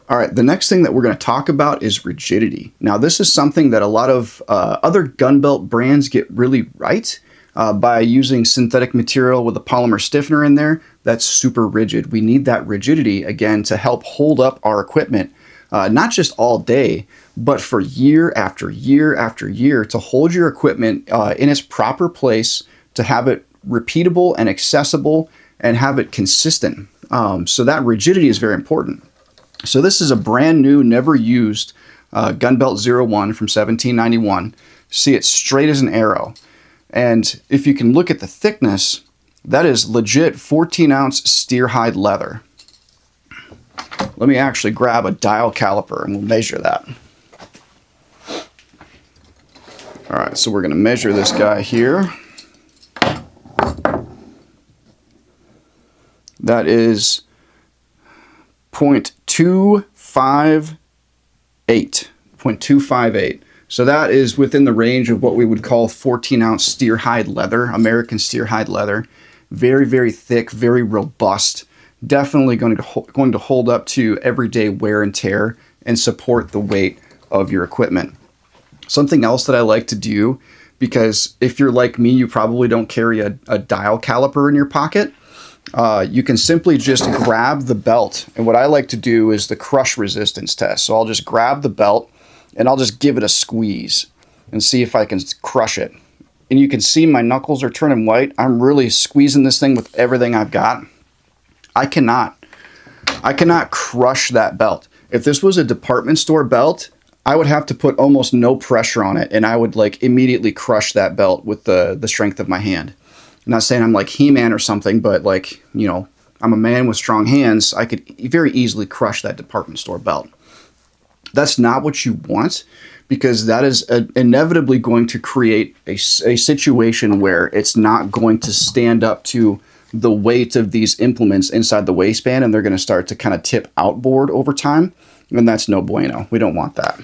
All right, the next thing that we're going to talk about is rigidity. Now, this is something that a lot of other gun belt brands get really right by using synthetic material with a polymer stiffener in there. That's super rigid. We need that rigidity, again, to help hold up our equipment, not just all day, but for year after year after year, to hold your equipment in its proper place, to have it repeatable and accessible, and have it consistent. So that rigidity is very important. So this is a brand new, never used Gunbelt 01 from 1791. See, it's straight as an arrow. And if you can look at the thickness, that is legit 14-ounce steer hide leather. Let me actually grab a dial caliper and we'll measure that. All right, so we're going to measure this guy here. That is 0.258. 0.258. So that is within the range of what we would call 14-ounce steer hide leather, American steer hide leather. Very, very thick, very robust. Definitely going to hold up to everyday wear and tear and support the weight of your equipment. Something else that I like to do, because if you're like me, you probably don't carry a dial caliper in your pocket. You can simply just grab the belt. And what I like to do is the crush resistance test. So I'll just grab the belt and I'll just give it a squeeze and see if I can crush it. And you can see my knuckles are turning white. I'm really squeezing this thing with everything I've got. I cannot crush that belt. If this was a department store belt, I would have to put almost no pressure on it and I would like immediately crush that belt with the strength of my hand. I'm not saying I'm like He-Man or something, but like, you know, I'm a man with strong hands. I could very easily crush that department store belt. That's not what you want, because that is inevitably going to create a situation where it's not going to stand up to the weight of these implements inside the waistband, and they're going to start to kind of tip outboard over time. And that's no bueno. We don't want that.